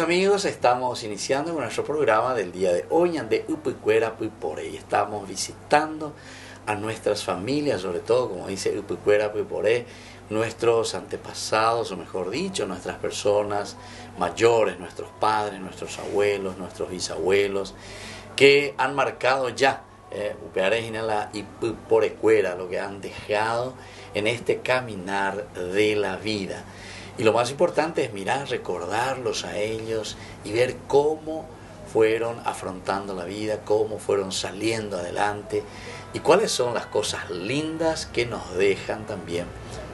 Queridos amigos, estamos iniciando con nuestro programa del día de hoy de Upucuera Pipore y estamos visitando a nuestras familias, sobre todo, como dice Upucuera Pipore, nuestros antepasados, o mejor dicho, nuestras personas mayores, nuestros padres, nuestros abuelos, nuestros bisabuelos, que han marcado ya Upearejinala y Puporecuera, lo que han dejado en este caminar de la vida. Y lo más importante es mirar, recordarlos a ellos y ver cómo fueron afrontando la vida, cómo fueron saliendo adelante y cuáles son las cosas lindas que nos dejan también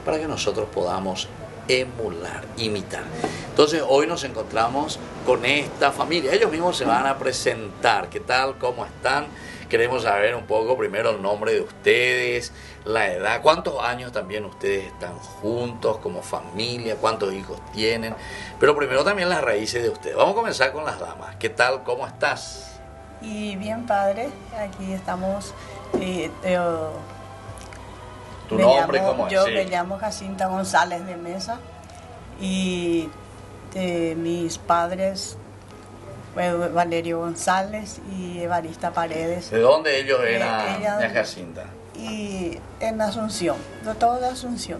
para que nosotros podamos emular, imitar. Entonces hoy nos encontramos con esta familia. Ellos mismos se van a presentar. ¿Qué tal? ¿Cómo están? Queremos saber un poco primero el nombre de ustedes, la edad, cuántos años también ustedes están juntos como familia, cuántos hijos tienen, pero primero también las raíces de ustedes. Vamos a comenzar con las damas. ¿Qué tal? ¿Cómo estás? Y bien, padre, aquí estamos. ¿Tu nombre cómo es? Yo Sí. me llamo Jacinta González de Mesa y de mis padres Valerio González y Evarista Paredes. ¿De dónde ellos eran, ella, Jacinta? Y en Asunción, de todo de Asunción.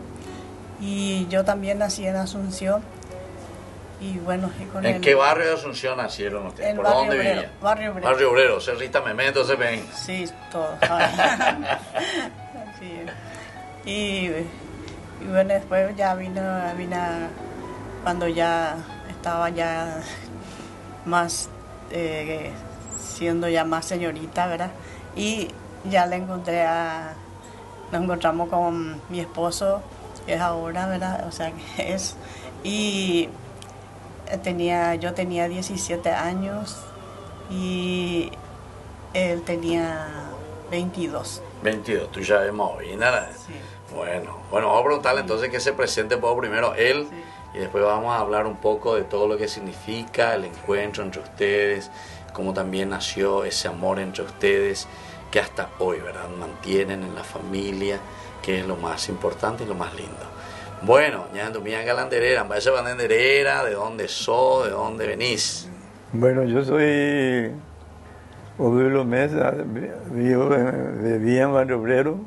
Y yo también nací en Asunción. Y bueno, y con ¿En qué barrio de Asunción nacieron ustedes? ¿Por dónde vivían? Barrio Obrero. Barrio Obrero, Cerrita Memento, se ven. Sí, todo. Sí. Y bueno, después ya vino cuando ya estaba ya más, siendo ya más señorita, ¿verdad? Y ya nos encontramos con mi esposo, que es ahora, ¿verdad? O sea, que es, y yo tenía 17 años y él tenía 22. 22, tú ya vemos bien, ¿verdad? Sí. Bueno, vamos a preguntarle entonces que se presente primero él. Sí. Y después vamos a hablar un poco de todo lo que significa el encuentro entre ustedes, cómo también nació ese amor entre ustedes, que hasta hoy, ¿verdad?, mantienen en la familia, que es lo más importante y lo más lindo. Bueno, ya tu mía galanderera, vaya banderera, ¿de dónde sos, de dónde venís? Bueno, yo soy Odilo Mesa, vivía en Barrio Obrero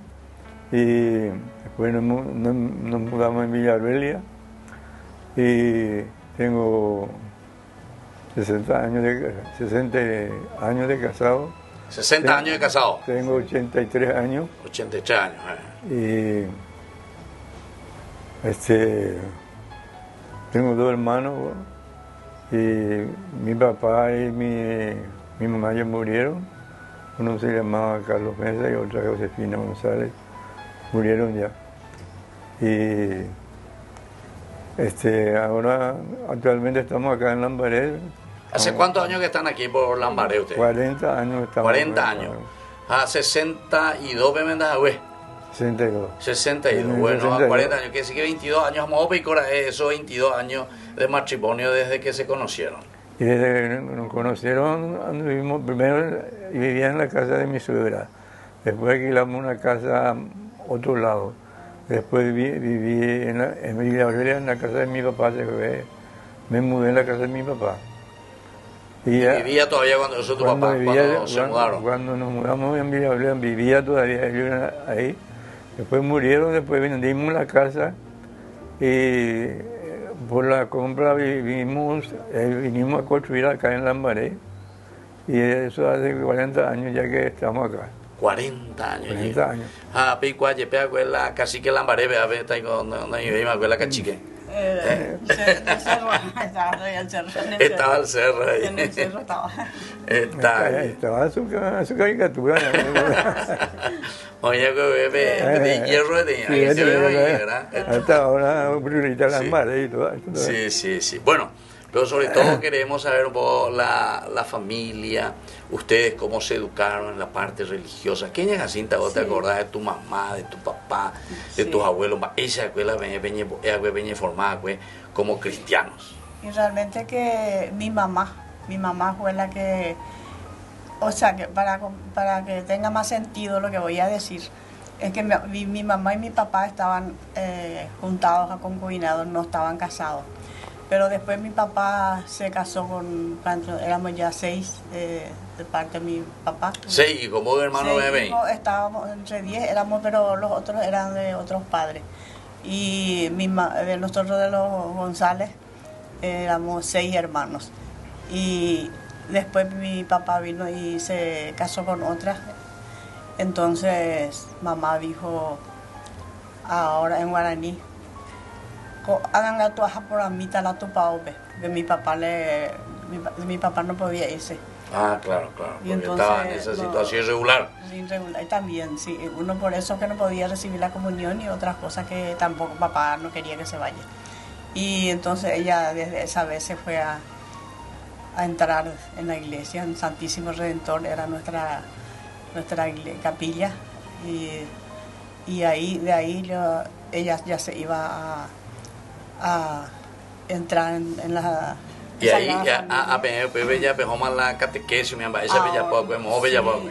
y después nos mudamos en Villa Arbelia. Y tengo 60 años de casado. 60 años de casado. Tengo 83 años. 83 años. Y tengo dos hermanos. Y mi papá y mi mamá ya murieron. Uno se llamaba Carlos Mesa y otra Josefina González. Murieron ya. Y ahora actualmente estamos acá en Lambaré. ¿Hace cuántos años que están aquí por Lambaré ustedes? 40 años estamos. 40 años. 62 Bemendajagüe. 62. 62. Bueno, 62. 40 años, que decir que 22 años, vamos a picar esos 22 años de matrimonio desde que se conocieron. Y desde que nos conocieron, anduvimos, primero vivía en la casa de mi suegra, después alquilamos una casa a otro lado. Después viví en Villa Arbelia, en la casa de mi papá, me mudé en la casa de mi papá. ¿Y vivía todavía cuando tu papá, cuando se mudaron? Cuando nos mudamos en Villa Arbelia, vivía todavía ellos ahí. Después murieron, después vendimos la casa y por la compra vinimos a construir acá en Lambaré. Y eso hace 40 años ya que estamos acá. 40 años. 40 años. Picua, yepea, cuela, cacique Lambaré, vea, está ahí con me cuela cachique. Estaba el cerro ahí. En el cerro estaba. Estaba su caricatura. Oye, que bebé, hierro de ¿verdad? Hasta ahora, ahorita las mares y todo. Sí. Bueno, pero sobre todo queremos saber un poco la familia, ustedes cómo se educaron en la parte religiosa. ¿Qué Jacinta vos te acordás de tu mamá, de tu papá, de tus abuelos? Esa escuela venía formada como cristianos. Y realmente que mi mamá fue la que, o sea, que para que tenga más sentido lo que voy a decir, es que mi mamá y mi papá estaban juntados, concubinados, no estaban casados. Pero después mi papá se casó con, cuando éramos ya 6 de parte de mi papá. 6 hijos, vos hermano de 20. Estábamos entre 10, éramos, pero los otros eran de otros padres. Y de nosotros de los González éramos 6 hermanos. Y después mi papá vino y se casó con otra. Entonces mamá dijo, ahora en guaraní, hagan la tuaja por amita la tupaope, que mi papá no podía irse. Ah, claro, claro, Y porque entonces, estaba en esa situación irregular. Sí, irregular. Y también, sí, uno por eso que no podía recibir la comunión y otras cosas que tampoco papá no quería que se vaya. Y entonces ella desde esa vez se fue a entrar en la iglesia, en Santísimo Redentor, era nuestra capilla. Y ahí, de ahí ella ya se iba a entrar en la... Y ahí a bella pejoma la catequesis, mi amba, esa bella poco, bella poco.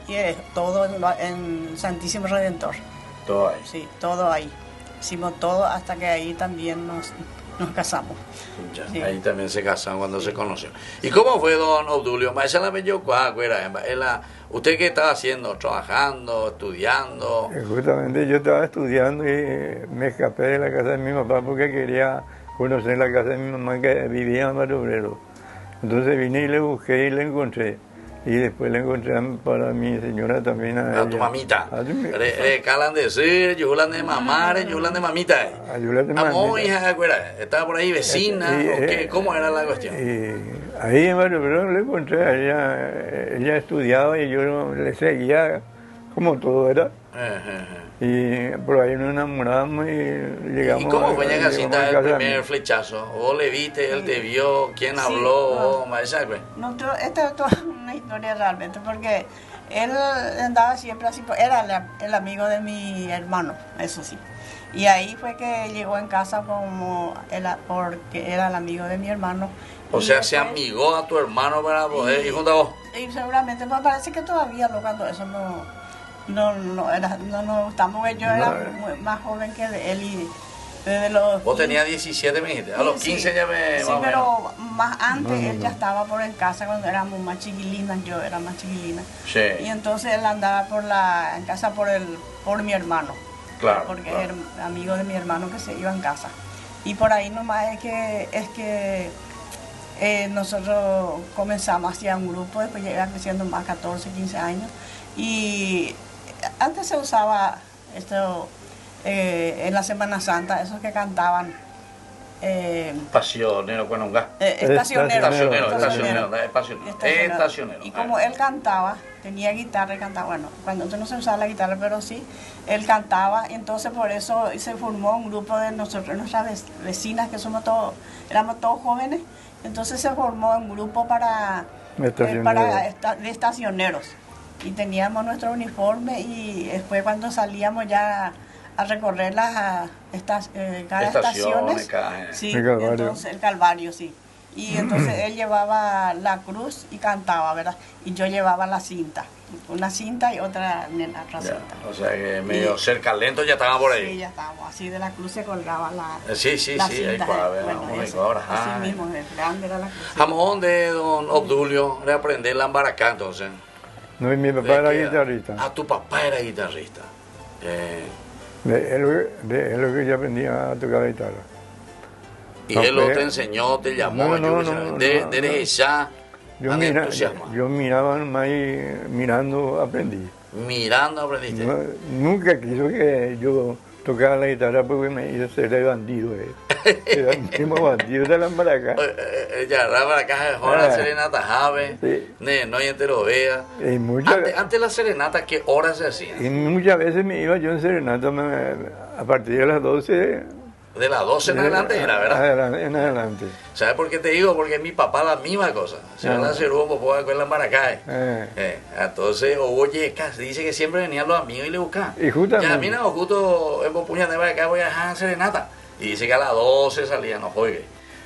Y es todo en Santísimo Redentor. Todo ahí. Sí, todo ahí. Hicimos todo hasta que ahí también nos casamos. Ya, Sí. ahí también se casaron cuando se conoció. ¿Y cómo fue don Obdulio? Esa la yo ¿usted qué estaba haciendo? ¿Trabajando? ¿Estudiando? Justamente yo estaba estudiando y me escapé de la casa de mi papá porque quería conocer la casa de mi mamá que vivía en Barrio Obrero. Entonces vine y le busqué y le encontré. Y después le encontré para mi señora también. A tu mamita. Calan de decir, yulan de mamar, yulan de mamita. Ayúdate, Amor, hija, estaba por ahí vecina, ¿o qué? ¿Cómo era la cuestión? Ahí en Barrio Obrero le encontré a ella estudiaba y yo le seguía como todo era. Y por ahí nos enamoramos y llegamos. ¿Y cómo fue llegamos Yacita a el casa de primer mí. flechazo? ¿Vos le viste, él te vio, quién Sí, habló? no. No. Esta es toda una historia realmente, porque él andaba siempre así, era el amigo de mi hermano, eso sí. Y ahí fue que llegó en casa porque era el amigo de mi hermano. O Y sea, después, se amigó a tu hermano para poder ir junto a vos. Y seguramente, me parece que todavía cuando eso no nos gustamos, porque yo era más joven que él y desde los... Vos tenías 17, me dijiste. A los 15 sí, ya me... sí, más o menos. pero más antes No. él ya estaba por en casa cuando éramos más chiquilinas, yo era más chiquilina. Sí. Y entonces él andaba en casa por mi hermano. Claro, Porque claro. era amigo de mi hermano que se iba en casa. Y por ahí nomás es que nosotros comenzamos hacia un grupo, después ya iba creciendo más 14, 15 años. Y antes se usaba esto en la Semana Santa, esos que cantaban. Pasionero, bueno, un gas. Estacionero. Estacionero. Y como él cantaba, tenía guitarra y cantaba, bueno, cuando entonces no se usaba la guitarra, pero sí, él cantaba, entonces por eso se formó un grupo de nosotros, nuestras vecinas, que éramos todos jóvenes, entonces se formó un grupo de estacioneros. Y teníamos nuestro uniforme y después cuando salíamos ya a recorrer cada estaciones, sí, El Calvario. entonces el Calvario, sí. Y entonces él llevaba la cruz y cantaba, ¿verdad? Y yo llevaba la cinta, una cinta y otra Ya, cinta. o sea que medio cerca lento ya estaban por ahí. Sí, ya estábamos, así de la cruz se colgaba la Sí, la ahí cinta. ahora. Así mismo, grande era la cruz. Jamón de don Obdulio, de aprender la embaracá entonces. No, y mi papá era guitarrista. Ah, tu papá era guitarrista. De él lo que yo aprendía a tocar la guitarra. Y No, él lo pero- te enseñó, te llamó, No, desde ya, Yo miraba nomás y mirando aprendí. mirando aprendiste. Nunca quiso que yo tocara la guitarra porque me hizo ser de bandido. Era el mismo bandido de la embaraca. Ya, para acá, la serenata Jave, Sí. no hay entero vea. Y muchas, Antes la serenata, ¿qué horas se hacían? y muchas veces me iba yo en serenata a partir de las 12. De las 12 en adelante era, ¿verdad? En adelante. ¿Sabes por qué te digo? Porque mi papá la misma cosa. Se van a hacer un poco de la Maracay. Entonces, oye, dice que siempre venían los amigos y le buscaban. Y justamente. Ya, mira, justo en Popuña de Maracay voy a dejar en serenata. Y dice que a las 12 salían, no juegue.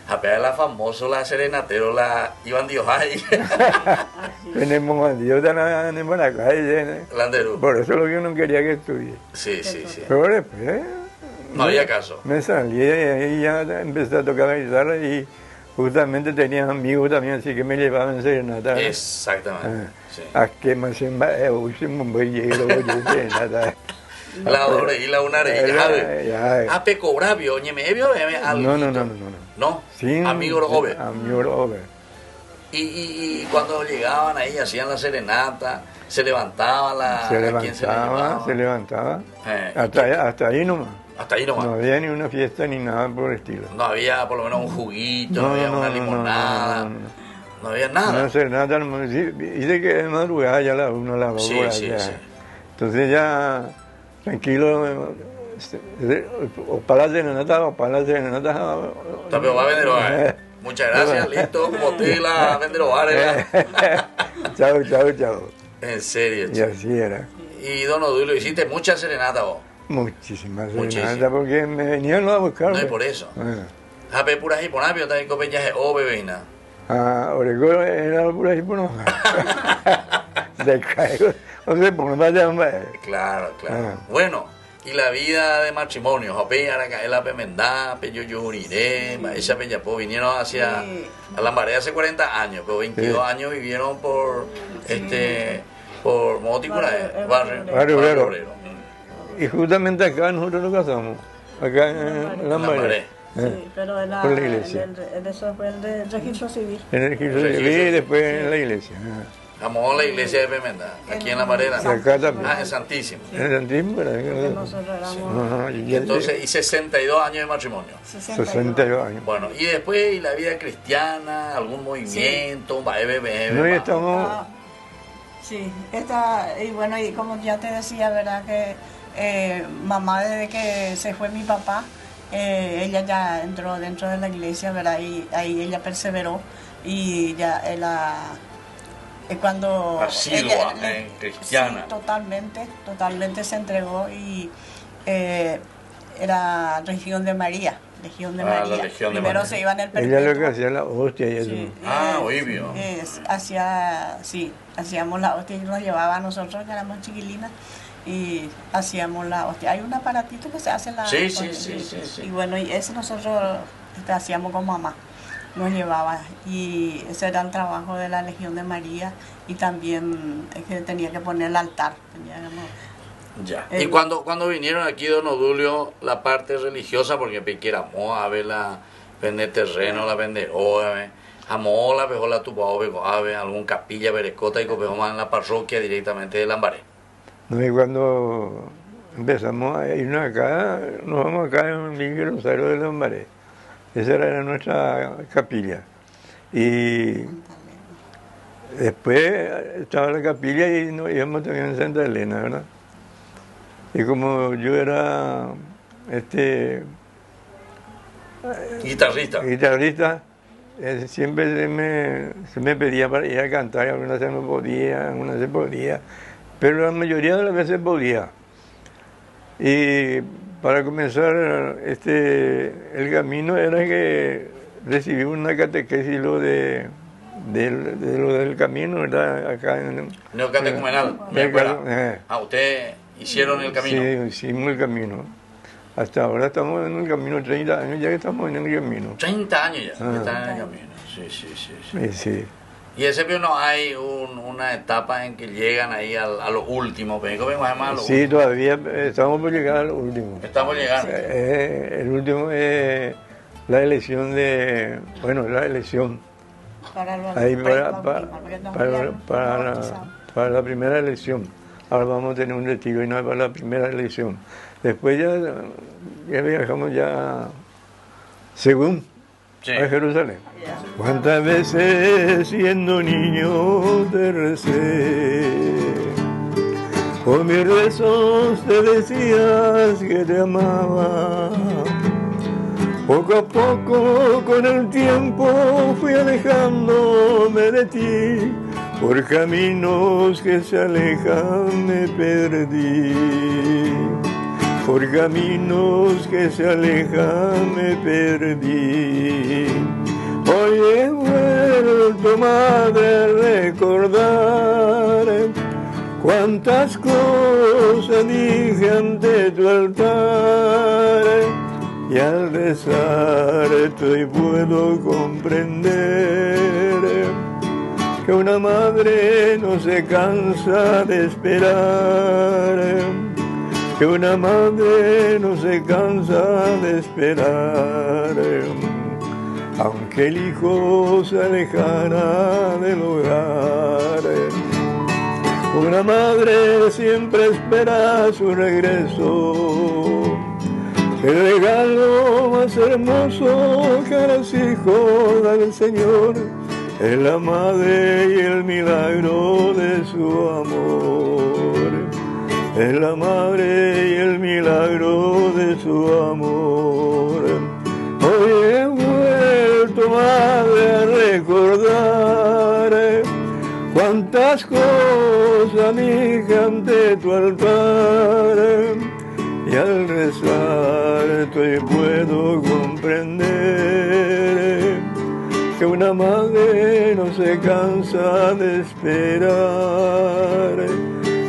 A pegar la famosa, la serenatero, la Iván Diojay. Tenemos bandidos de la Maracay. Landerú. Por eso lo que yo no quería que estudie. Sí. Pero después No había caso. Me salí y ahí ya empecé a tocar la guitarra y justamente tenía amigos también, así que me llevaban serenata. Exactamente. Sí. A que me hacían último serenata. La hora y la una ya. A peco bravio, oye, me vio algo. No. No, Sí, amigo Ove. Amigo Ove. Y cuando llegaban ahí, hacían la serenata, se levantaban ¿a quién Se levantaba. Eh, Hasta ahí nomás. Hasta ahí nomás. No había ni una fiesta ni nada por el estilo. No había por lo menos un juguito, no había una limonada. No había nada. Una serenata, dice que de madrugada ya la 1, la 2 Sí, por allá. sí. Entonces ya, tranquilo, o para la serenata, o para la serenata. Pero va a vender hogares. Muchas gracias, listo, como usted la vender hogares. Chao. En serio, Y así era. Y don Odulio, hiciste mucha serenata vos. Muchísimas serenatas, porque me venían a buscar. No, y por eso. Jape pura hiponapio, también copeñaje o bebeina. Oregón era pura hiponapio. De caigo. No sé, por no vaya. Claro. Bueno, y la vida de matrimonio, Jape Aracaela Pemendá, Peyo Yuriré, esa Peñapó, vinieron hacia a Lambaré hace 40 años, pero 22 años vivieron por por Moticura, Barrio Obrero. Y justamente acá nosotros nos casamos, acá en Lambaré. Sí, pero por la iglesia. Eso fue el registro civil. En el registro civil y después en la iglesia. Vamos a la iglesia de Pemenda, aquí en La Marena. Acá también. En Santísimo. En Santísimo era. Nosotros éramos... Entonces, y 62 años de matrimonio. 62 años. Bueno, y después, ¿y la vida cristiana? ¿Algún movimiento? No, y estamos... Sí, y bueno, y como ya te decía, ¿verdad? Que mamá, desde que se fue mi papá, ella ya entró dentro de la iglesia, ¿verdad? Y ahí ella perseveró y ya cuando asidua, cristiana. Sí, totalmente se entregó y era Legión de María. La Legión de Primero María. Se iba en el perpetuo. Ella lo que hacía la hostia y eso. Sí, obvio. Hacíamos la hostia y nos llevaba a nosotros, que éramos chiquilinas, y hacíamos la hostia. Hay un aparatito que se hace la hostia. Sí. Y bueno, y eso nosotros hacíamos con mamá, nos llevaba. Y ese era el trabajo de la Legión de María, y también que tenía que poner el altar. Ya. Y cuando vinieron aquí, don Odulio, la parte religiosa, porque piquéramos a ver la vender terreno, la vender ove, amola, pejó la tupa ove, algún capilla, berecota y copejó en la parroquia directamente de Lambaré. No, y cuando empezamos a irnos acá, nos vamos acá en Miguel Rosario de Lambaré. Esa era nuestra capilla. Y después estaba la capilla y nos íbamos también en Santa Elena, ¿verdad? Y como yo era guitarrista, siempre se me pedía para ir a cantar, algunas veces no podía, algunas veces podía, pero la mayoría de las veces podía. Y para comenzar el camino era que recibí una catequesis lo del camino, ¿verdad? Acá en Neocatecumenal. Usted hicieron el camino. Sí, hicimos el camino. Hasta ahora estamos en el camino, 30 años ya que estamos en el camino. 30 años ya, están en el camino. Sí. Y ese pero no hay una etapa en que llegan ahí a lo último. Sí, todavía estamos por llegar a lo último. Estamos llegando. El último es la elección para la primera elección. Ahora vamos a tener un retiro y no es para la primera elección. Después ya viajamos ya según a Jerusalén. ¿Cuántas veces siendo niño te recé? Con mis rezos te decías que te amaba. Poco a poco con el tiempo fui alejándome de ti. Por caminos que se alejan me perdí. Por caminos que se alejan me perdí. Hoy he vuelto, madre, a recordar cuántas cosas cosa dije ante tu altar, y al rezar estoy puedo comprender que una madre no se cansa de esperar, que una madre no se cansa de esperar, aunque el hijo se alejara del hogar. Una madre siempre espera su regreso, el regalo más hermoso que a los hijos da el Señor es la madre y el milagro de su amor. Es la madre y el milagro de su amor. Hoy he vuelto, madre, a recordar cuántas cosas dije ante tu altar, y al rezar estoy puedo comprender que una madre no se cansa de esperar,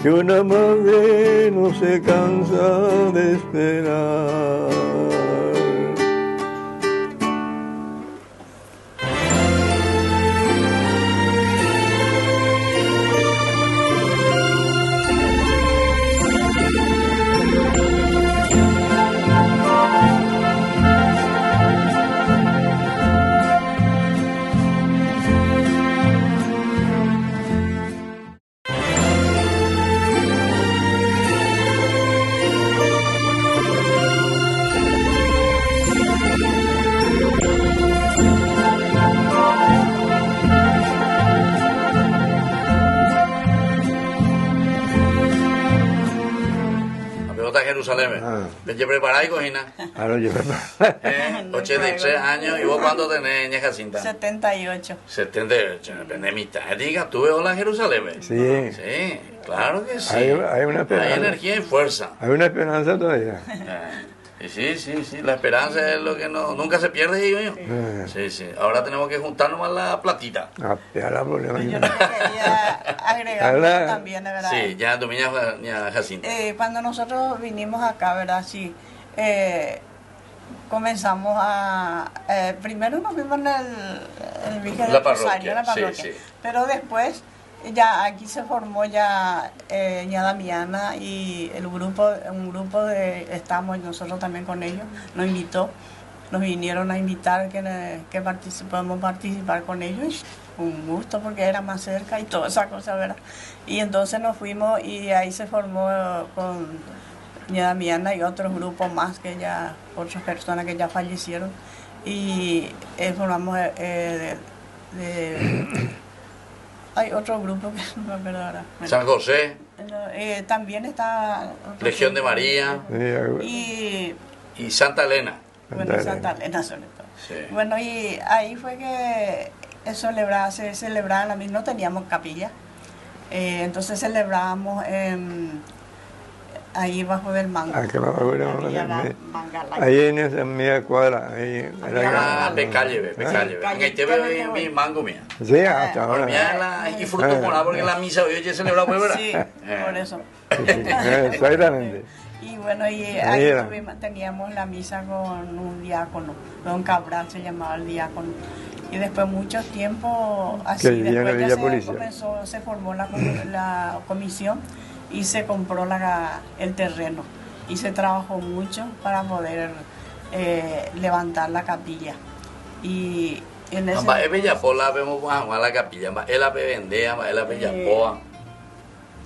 que una madre no se cansa de esperar. Jerusalén. ¿Te preparáis, cojina? Claro, yo 83 años. ¿Y vos cuánto tenés, ña Jacinta? 78. 78. De mitad. Diga, ¿tú ves hola Jerusalén? Sí. Sí, claro que sí. Hay una esperanza. Hay energía y fuerza. Hay una esperanza todavía. Sí. La esperanza es lo que nunca se pierde, digo yo. Sí. Ahora tenemos que juntar nomás la platita. Ya la problema. Yo lo que quería agregar también, de verdad. Sí, ya tu niña Jacinta. Cuando nosotros vinimos acá, ¿verdad? Sí. Comenzamos a... primero nos vimos en el Virgen del Rosario, en la parroquia. Sí. Pero después... Ya aquí se formó ya ña Damiana y un grupo estamos nosotros también con ellos, nos vinieron a invitar que podamos participar con ellos, un gusto porque era más cerca y toda esa cosa, ¿verdad? Y entonces nos fuimos y ahí se formó con ña Damiana y otros grupos más otras personas que ya fallecieron y formamos hay otro grupo que no me acuerdo ahora. Bueno, San José. También está... Legión de María. Y Santa Elena. Bueno, Santa Elena sobre todo. Sí. Bueno, y ahí fue que se celebraba no teníamos capilla. Entonces celebrábamos ahí bajo del mango. Ahí en esa media cuadra. Pecalle. Ahí te veo mi mango mía. Sí, hasta ahora. Y fruto morado porque la misa hoy se celebra, ¿verdad? Sí, por eso. Exactamente. Y bueno, y ahí teníamos la misa con un diácono, don Cabral se llamaba el diácono. Y después mucho tiempo así, después ya se formó la comisión y se compró el terreno y se trabajó mucho para poder levantar la capilla. Y en ese es Bellapola, vemos a la capilla, es la Bebendea, es la Bellapoa.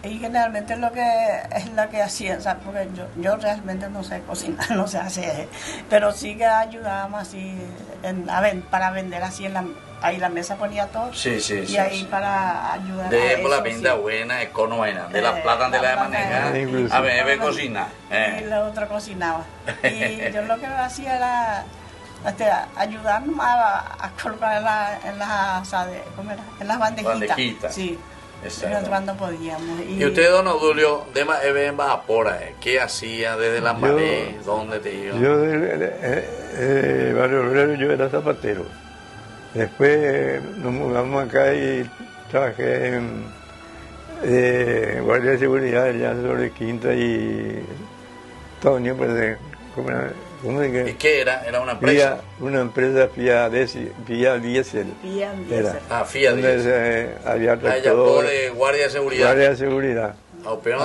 Y generalmente es lo que hacían, ¿sabes? Porque yo realmente no sé cocinar, no sé hacer, pero sí que ayudábamos así para vender así ahí la mesa ponía todo. Sí. Y ahí para ayudar de por la pinta buena, económica, de la plata de la maneja, a ver, cocina. Y la otra cocinaba. Y yo lo que hacía era ayudarnos a colocar en las bandejitas. Sí. Cuando podíamos. Y usted, don Odulio, de en Bajapora, ¿qué hacía desde la Maré? ¿Dónde te iba? Yo de Barrio Obrero, yo era zapatero. Después nos mudamos acá y trabajé guardia de seguridad allá sobre Quinta y Estados Unidos, pues, ¿cómo se ¿Y qué era? ¿Era una empresa? Una empresa FIA Diesel. Fiat Diesel. FIA donde Diesel. había Allá por de guardia de seguridad. Guardia de seguridad. Pero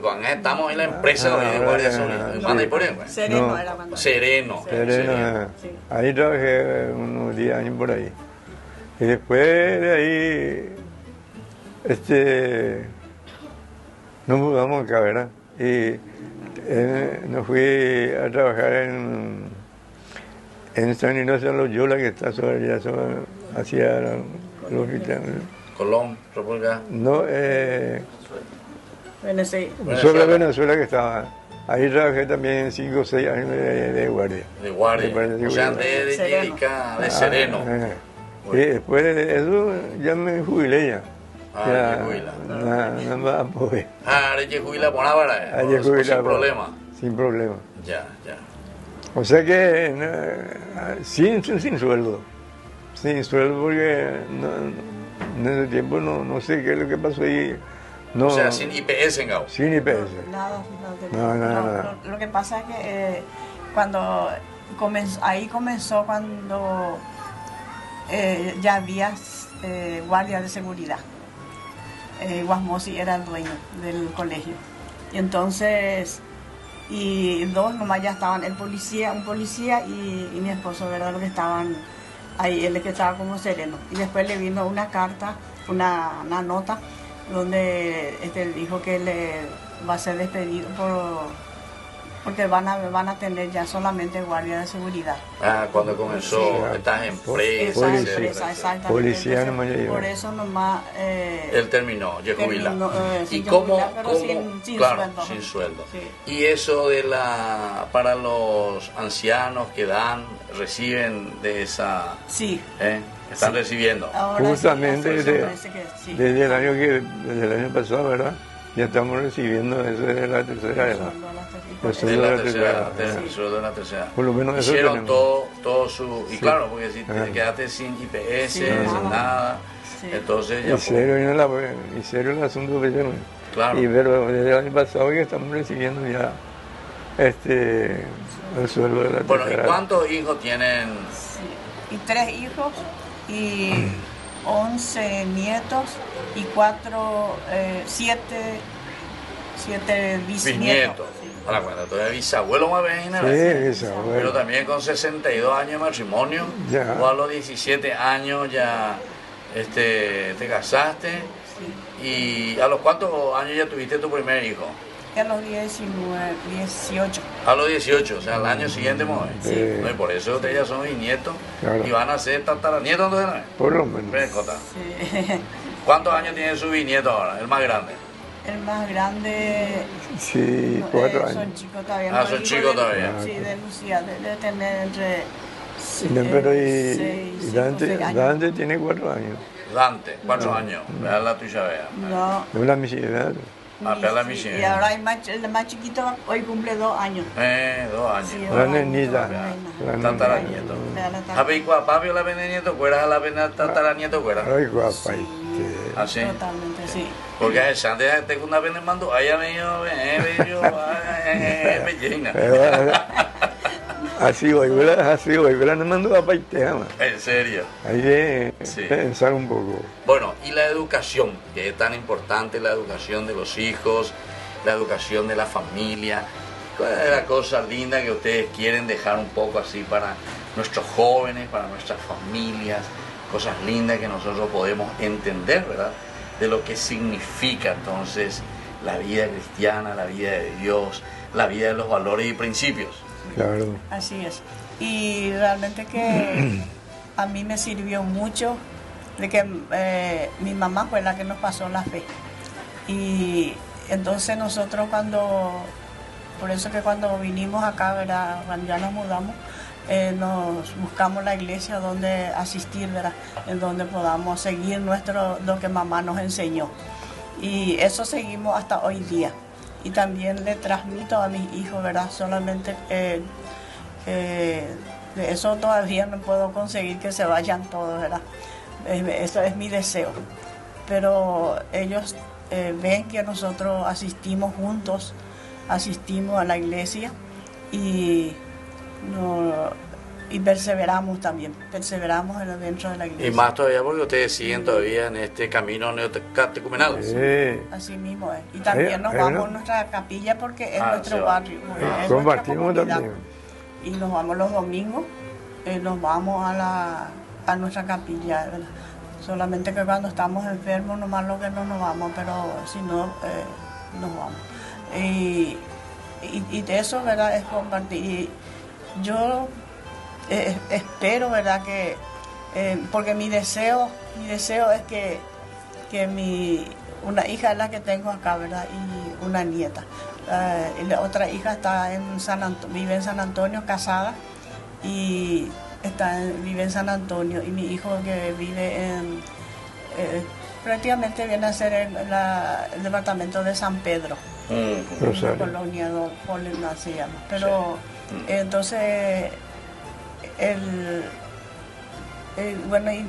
cuando estamos en la empresa de guardia de seguridad. ¿Manda y por ahí? Sereno No. era cuando. Sereno. Sí. Ahí trabajé unos 10 años por ahí. Y después de ahí, nos mudamos acá, ¿verdad? Y nos fui a trabajar en San Ignacio de Loyola, que está hacia el hospital. Colón, República. No, Venezuela. Venezuela, que estaba. Ahí trabajé también 5 o 6 años de guardia. De guardia. O sea, de sereno. Y después de eso ya me jubilé ya. Ya jubilé. Nada más pues. Ahora ya jubilé por ahora. Sin problema. Sin problema. Ya. O sea que sin sueldo. Sin sueldo porque en ese tiempo no sé qué es lo que pasó ahí. No, o sea, sin IPS en Gao. Sin IPS. Nada. Nada. Lo que pasa es que cuando comenzó cuando ya había guardia de seguridad. Guasmosi era el dueño del colegio. Y entonces, dos nomás ya estaban, un policía y mi esposo, ¿verdad? Lo que estaban ahí, él que estaba como sereno. Y después le vino una carta, una nota, donde dijo que le va a ser despedido porque van a tener ya solamente guardia de seguridad. Cuando comenzó estas empresas. Exactamente. Policía Entonces, nomás ya por eso nomás... él terminó, ya jubilado. ¿Y cómo? Sin sueldo. Sí. Y eso para los ancianos que reciben de esa... Sí. Están recibiendo. Ahora justamente desde el año pasado, ¿verdad? Ya estamos recibiendo eso de la tercera edad. De la tercera. Por lo menos eso hicieron todo su... Y claro, porque si te quedaste sin IPS, sin nada, entonces ya... Y serio el asunto que yo Claro. Pero desde el año pasado que estamos recibiendo ya el sueldo de la tercera. Bueno, ¿y cuántos hijos tienen? Sí. Y 3 hijos y 11 nietos y 7 bisnietos. Ahora, cuando todavía bisabuelo más bien, bisabuelo. Pero también con 62 años de matrimonio, o a los 17 años ya te casaste. Sí. ¿Y a los cuántos años ya tuviste tu primer hijo? A los 18. A los 18, o sea, al año siguiente, Sí. No, y por eso ustedes ya son bisnietos, claro. Y van a ser tataranietos, entonces, ¿no? Por lo menos. Sí. ¿Cuántos años tiene su bisnieto ahora, el más grande? El más grande... Sí, 4 años. Son chicos todavía. Son chicos todavía. Sí, de Lucía, de tener entre... Pero Dante tiene 4 años. Dante, 4 años. Vea la tuya, vea. No. Es la misidad. Y ahora el más chiquito hoy cumple 2 años. 2 años. Sí, la nenita. Tataranieto. Papi la pena nieto, fuera la pena tataranieto, fuera. Ay, guapa. ¿Así? Totalmente, sí. Porque antes tengo una pena mando, allá me dijo, bellina. Así hoy, ¿verdad? No mando a paiteama. En serio. Hay que pensar un poco. Bueno, y la educación, que es tan importante, la educación de los hijos, la educación de la familia. ¿Cuál es la cosa linda que ustedes quieren dejar un poco así para nuestros jóvenes, para nuestras familias? Cosas lindas que nosotros podemos entender, ¿verdad? De lo que significa entonces la vida cristiana, la vida de Dios, la vida de los valores y principios. Claro. Así es. Y realmente que a mí me sirvió mucho de que mi mamá fue la que nos pasó la fe. Y entonces nosotros por eso que cuando vinimos acá, ¿verdad? Cuando ya nos mudamos, nos buscamos la iglesia donde asistir, ¿verdad? En donde podamos seguir lo que mamá nos enseñó. Y eso seguimos hasta hoy día. Y también le transmito a mis hijos, ¿verdad? Solamente de eso todavía no puedo conseguir que se vayan todos, ¿verdad? Eso es mi deseo. Pero ellos ven que nosotros asistimos juntos, asistimos a la iglesia y, y perseveramos también, perseveramos dentro de la iglesia. Y más todavía porque ustedes siguen todavía en este camino neocatecumenal. Sí. Así mismo es. Y también nos vamos a nuestra capilla porque es nuestro barrio, es compartimos nuestra también. Y nos vamos los domingos, nos vamos a nuestra capilla, ¿verdad? Solamente que cuando estamos enfermos nomás lo que no nos vamos, pero si no, nos vamos. Y de eso, ¿verdad? Es compartir. Y yo espero, ¿verdad? Que, porque mi deseo es que una hija es la que tengo acá, ¿verdad? Y una nieta. La otra hija está vive en San Antonio, casada, y vive en San Antonio, y mi hijo que vive prácticamente viene a ser el departamento de San Pedro, Rosario. Colonia Polena se llama. Pero entonces bueno, y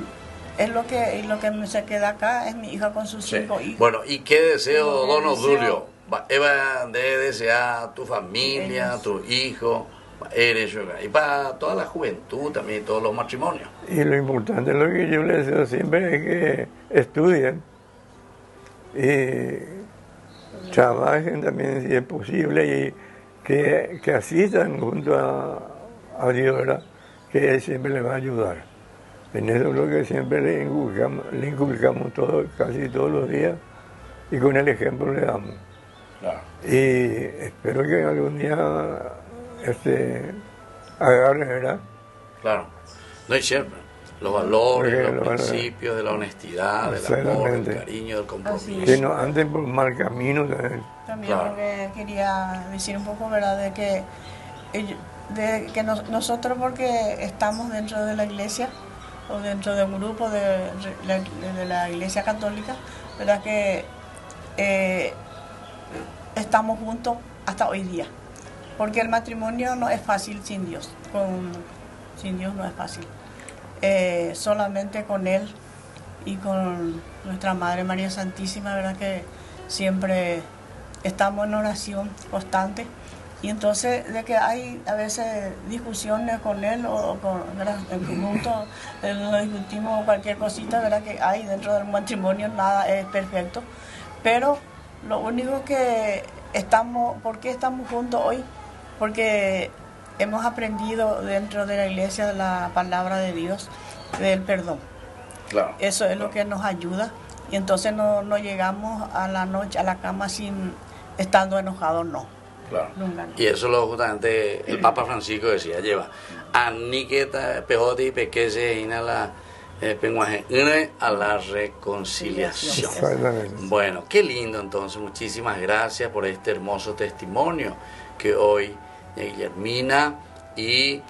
es lo que se queda acá, es mi hija con sus 5 hijos. Bueno, ¿y qué deseo, don Obdulio? Eva debe desear a tu familia, a tu hijo, y para toda la juventud también, todos los matrimonios. Y lo importante, lo que yo les deseo siempre es que estudien y trabajen también si es posible y que asistan junto a Dios, ¿verdad? Que Él siempre les va a ayudar. En eso es lo que siempre le inculcamos casi todos los días y con el ejemplo le damos. Claro. Y espero que algún día agarren, ¿verdad? Claro. No es cierto. Los valores, los principios de la honestidad, del amor, del cariño, del compromiso. Que no anden por mal camino. También claro. Porque quería decir un poco, ¿verdad? De que nosotros, porque estamos dentro de la iglesia o dentro de un grupo de la iglesia católica, ¿verdad? Que estamos juntos hasta hoy día. Porque el matrimonio no es fácil sin Dios. Sin Dios no es fácil. Solamente con Él y con nuestra Madre María Santísima, ¿verdad? Que siempre estamos en oración constante. Y entonces, de que hay a veces discusiones con Él o en conjunto, nos discutimos cualquier cosita, ¿verdad? Que hay dentro del matrimonio, nada es perfecto. Pero lo único que ¿por qué estamos juntos hoy? Porque hemos aprendido dentro de la iglesia la palabra de Dios, del perdón. Claro. Eso es lo que nos ayuda. Y entonces no llegamos a la noche, a la cama, estando enojados, no. Claro. Nunca. Y eso lo justamente el Papa Francisco decía, lleva aniqueta pejote y pequeñe y la penguaje a la reconciliación. Bueno, qué lindo entonces, muchísimas gracias por este hermoso testimonio que hoy Guillermina y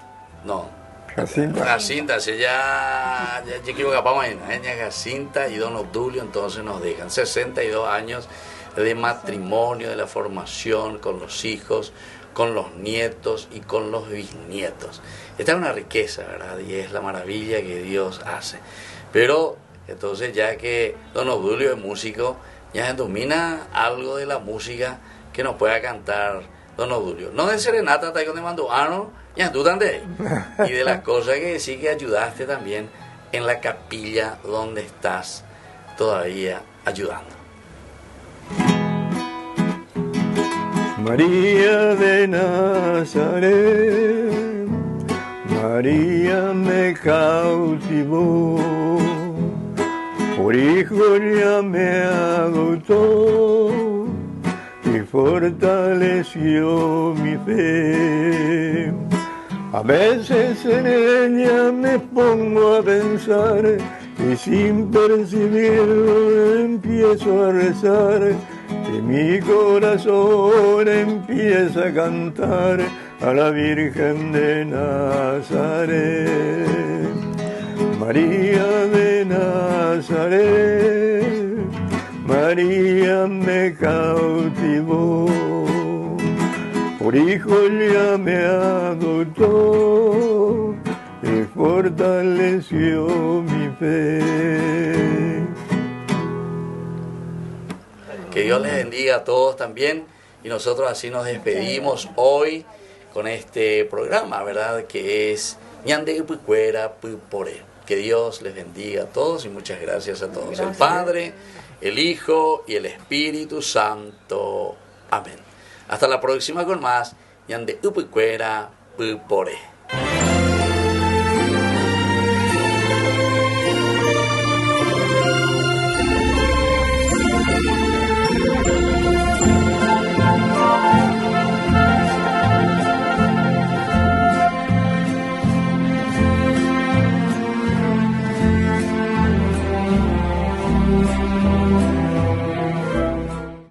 Jacinta, ya equivocamos ahí, Jacinta y don Obdulio entonces nos dejan 62 años de matrimonio, de la formación con los hijos, con los nietos y con los bisnietos. Esta es una riqueza, ¿verdad? Y es la maravilla que Dios hace. Pero entonces, ya que don Obdulio es músico, ya domina algo de la música que nos pueda cantar don Obdulio. No de serenata, taiko de manduano, ya tú también. Y de las cosas que sí que ayudaste también en la capilla donde estás todavía ayudando. María de Nazaret, María me cautivó, por hijo ya me adoptó y fortaleció mi fe. A veces en ella me pongo a pensar y sin percibirlo empiezo a rezar. Y mi corazón empieza a cantar a la Virgen de Nazaret. María de Nazaret, María me cautivó, por hijo ya me adoptó y fortaleció mi fe. Que Dios les bendiga a todos también. Y nosotros así nos despedimos hoy con este programa, ¿verdad? Que es Ñande Upucuera Pupore. Que Dios les bendiga a todos y muchas gracias a todos. Gracias. El Padre, el Hijo y el Espíritu Santo. Amén. Hasta la próxima con más Ñande Upucuera Pupore.